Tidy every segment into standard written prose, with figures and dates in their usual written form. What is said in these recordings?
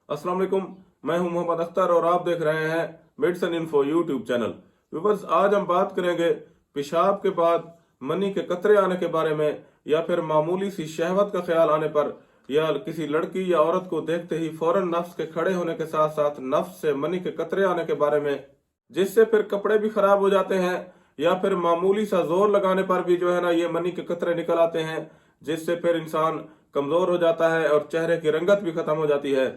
अस्सलाम वालेकुम, मैं हूं मोहम्मद अख्तर और आप देख रहे हैं medicine info YouTube channel. Viewers, आज हम बात करेंगे पेशाब के बाद मनी के कतरे आने के बारे में, या फिर मामूली सी शहवत का ख्याल आने पर, या किसी लड़की या औरत को देखते ही फौरन नफ्स के खड़े होने के साथ साथ नफ्स से मनी के कतरे आने के बारे में, जिससे फिर कपड़े भी खराब हो जाते हैं, या फिर मामूली सा जोर लगाने पर भी जो है ना ये मनी के कतरे निकल आते हैं, जिससे फिर इंसान कमजोर हो जाता है और चेहरे की रंगत भी खत्म हो जाती है।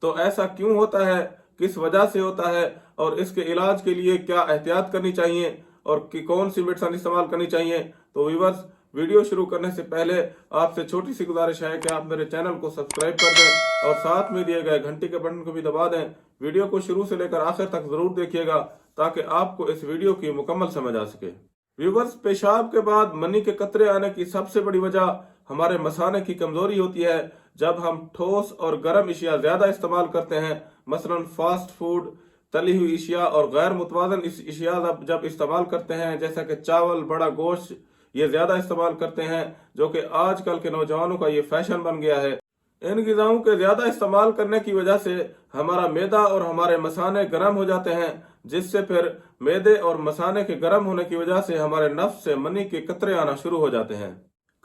तो ऐसा क्यों होता है, किस वजह से होता है, और इसके इलाज के लिए क्या एहतियात करनी चाहिए और कौन सी मेडिसिन इस्तेमाल करनी चाहिए। तो व्यूअर्स, वीडियो शुरू करने से पहले आपसे छोटी सी गुजारिश है कि आप मेरे चैनल को सब्सक्राइब कर दें और साथ में दिए गए घंटी के बटन को भी दबा दें। वीडियो को शुरू से लेकर आखिर तक जरूर देखिएगा ताकि आपको इस वीडियो की मुकम्मल समझ आ सके। व्यूअर्स, पेशाब के बाद मनी के कतरे आने की सबसे बड़ी वजह हमारे मसाने की कमजोरी होती है। जब हम ठोस और गर्म अशिया ज्यादा इस्तेमाल करते हैं, मसलन फास्ट फूड, तली हुई अशिया और गैर मुतवाजन अशिया जब इस्तेमाल करते हैं, जैसा कि चावल, बड़ा गोश्त, ये ज्यादा इस्तेमाल करते हैं, जो कि आजकल के नौजवानों का ये फैशन बन गया है। इन ग़िज़ाओं के ज्यादा इस्तेमाल करने की वजह से हमारा मैदा और हमारे मसाने गर्म हो जाते हैं, जिससे फिर मैदे और मसाने के गर्म होने की वजह से हमारे नफ्स से मनी के कतरे आना शुरू हो जाते हैं।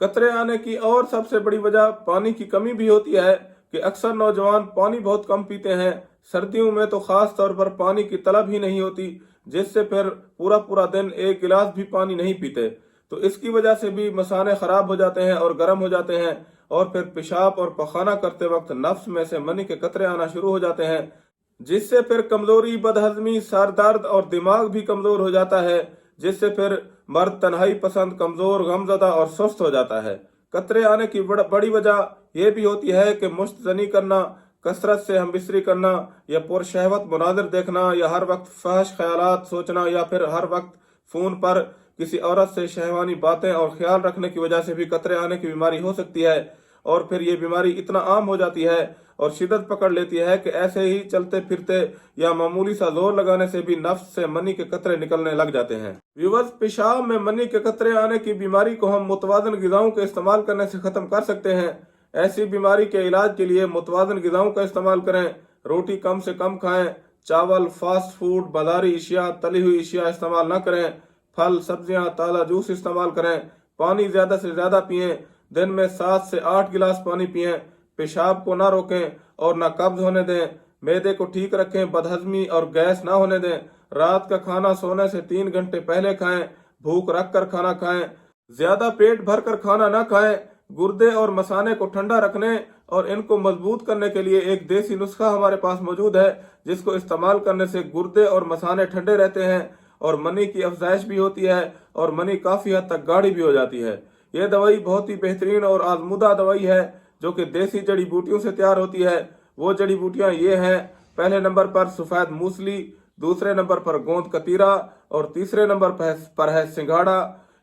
कतरे आने की और सबसे बड़ी वजह पानी की कमी भी होती है कि अक्सर नौजवान पानी बहुत कम पीते हैं। सर्दियों में तो खास तौर पर पानी की तलब ही नहीं होती, जिससे फिर पूरा पूरा दिन एक गिलास भी पानी नहीं पीते। तो इसकी वजह से भी मसाने खराब हो जाते हैं और गर्म हो जाते हैं, और फिर पेशाब और पखाना करते वक्त नफ्स में से मनी के कतरे आना शुरू हो जाते हैं, जिससे फिर कमजोरी, बदहजमी, सर दर्द और दिमाग भी कमजोर हो जाता है, जिससे फिर मर्द तन्हाई पसंद, कमजोर, गमजदा और सुस्त हो जाता है। कतरे आने की बड़ी वजह यह भी होती है कि मुश्तजनी करना, कसरत से हमबिस्तरी करना, या पुरशहवत मुनाजिर देखना, या हर वक्त फहश ख्यालात सोचना, या फिर हर वक्त फोन पर किसी औरत से शहवानी बातें और ख्याल रखने की वजह से भी कतरे आने की बीमारी हो सकती है। और फिर ये बीमारी इतना आम हो जाती है और शिद्दत पकड़ लेती है कि ऐसे ही चलते फिरते या मामूली सा जोर लगाने से भी नफ्स से मनी के कतरे निकलने लग जाते हैं। व्यूअर्स, पेशाब में मनी के कतरे आने की बीमारी को हम मुतवाजन ग़िज़ाओं के इस्तेमाल करने से खत्म कर सकते हैं। ऐसी बीमारी के इलाज के लिए मुतवाजन ग़िज़ाओं का इस्तेमाल करें। रोटी कम से कम खाएं, चावल, फास्ट फूड, बाजारी अशिया, तली हुई अशिया इस्तेमाल न करें, फल, सब्जियां, ताज़ा जूस इस्तेमाल करें, पानी ज्यादा से ज्यादा पिएं, दिन में 7 से 8 गिलास पानी पिएं, पेशाब को ना रोकें और ना कब्ज होने दें, मैदे को ठीक रखें, बदहजमी और गैस ना होने दें, रात का खाना सोने से 3 घंटे पहले खाएं, भूख रख कर खाना खाएं, ज्यादा पेट भर कर खाना ना खाएं। गुर्दे और मसाने को ठंडा रखने और इनको मजबूत करने के लिए एक देसी नुस्खा हमारे पास मौजूद है, जिसको इस्तेमाल करने से गुर्दे और मसाने ठंडे रहते हैं और मनी की अफजाइश भी होती है और मनी काफी हद तक गाढ़ी भी हो जाती है। यह दवाई बहुत ही बेहतरीन और आजमुदा दवाई है, जो कि देसी जड़ी बूटियों से तैयार होती है। वो जड़ी बूटियां ये हैं: पहले नंबर पर सफेद मूसली, दूसरे नंबर पर गोंद कतीरा और तीसरे नंबर पर है सिंघाड़ा।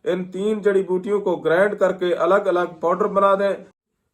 इन 3 जड़ी बूटियों को ग्राइंड करके अलग अलग पाउडर बना दें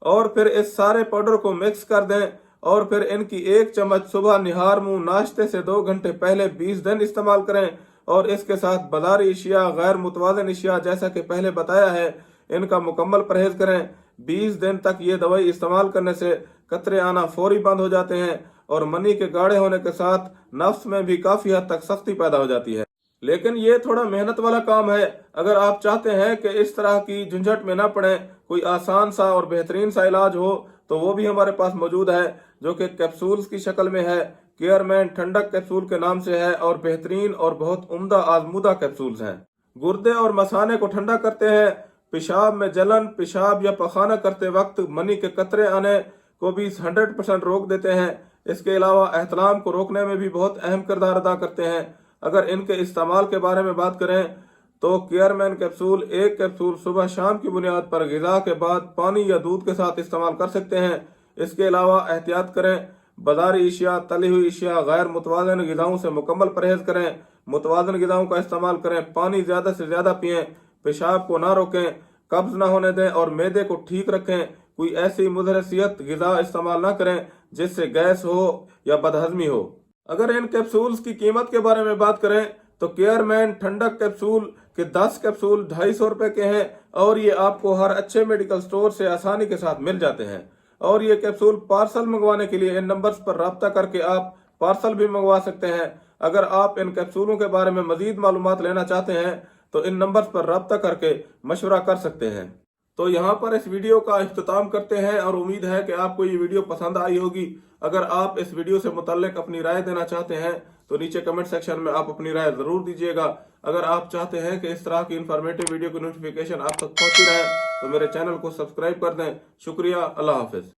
और फिर इस सारे पाउडर को मिक्स कर दें, और फिर इनकी 1 चम्मच सुबह निहार मुंह नाश्ते से 2 घंटे पहले 20 दिन इस्तेमाल करें। और इसके साथ बाजारी अशिया, गैर मुतवाज़न अशिया, जैसा कि पहले बताया है, इनका मुकम्मल परहेज करें। 20 दिन तक ये दवाई इस्तेमाल करने से कतरे आना फौरी बंद हो जाते हैं और मनी के गाढ़े होने के साथ नफ्स में भी काफी हद तक सख्ती पैदा हो जाती है। लेकिन ये थोड़ा मेहनत वाला काम है। अगर आप चाहते हैं कि इस तरह की झंझट में ना पड़े, कोई आसान सा और बेहतरीन सा इलाज हो, तो वो भी हमारे पास मौजूद है, जो कि कैप्सूल्स की शक्ल में है। केयरमैन ठंडक कैप्सूल के नाम से है और बेहतरीन और बहुत उम्दा आजमुदा कैप्सूल्स हैं। गुर्दे और मसाने को ठंडा करते हैं, पेशाब में जलन, पेशाब या पखाना करते वक्त मनी के कतरे आने को भी 100% रोक देते हैं। इसके अलावा एहतलाम को रोकने में भी बहुत अहम किरदार अदा करते हैं। अगर इनके इस्तेमाल के बारे में बात करें तो केयरमैन कैप्सूल 1 कैप्सूल सुबह शाम की बुनियाद पर ग़िज़ा के बाद पानी या दूध के साथ इस्तेमाल कर सकते हैं। इसके अलावा एहतियात करें, बाजारी अशिया, तली हुई अशिया, गैर मुतवाज़न ग़िज़ाओं से मुकम्मल परहेज करें, मुतवाज़न ग़िज़ाओं का इस्तेमाल करें, पानी ज़्यादा से ज़्यादा पिएं, पेशाब को ना रोकें, कब्ज ना होने दें और मैदे को ठीक रखें। कोई ऐसी मुदरसियत ग़िज़ा इस्तेमाल ना करें जिससे गैस हो या बदहजमी हो। अगर इन कैप्सूल्स की कीमत के बारे में बात करें तो केयरमैन ठंडक कैप्सूल के 10 कैप्सूल 250 रुपए के हैं और ये आपको हर अच्छे मेडिकल स्टोर से आसानी के साथ मिल जाते हैं। اور ये कैप्सूल पार्सल मंगवाने के लिए इन नंबर्स पर राब्ता करके आप पार्सल भी मंगवा सकते हैं। अगर आप इन कैप्सूलों के बारे में मजीद मालूमात लेना चाहते हैं तो इन नंबर्स पर राब्ता करके मशवरा कर सकते हैं। तो यहाँ पर इस वीडियो का इख्तिताम करते हैं और उम्मीद है कि आपको ये वीडियो पसंद आई होगी। अगर आप इस वीडियो से मुतल्लिक अपनी राय देना चाहते हैं तो नीचे कमेंट सेक्शन में आप अपनी राय जरूर दीजिएगा। अगर आप चाहते हैं कि इस तरह की इंफॉर्मेटिव वीडियो की नोटिफिकेशन आप तक पहुंचती रहे तो मेरे चैनल को सब्सक्राइब कर दें। शुक्रिया, अल्लाह हाफिज।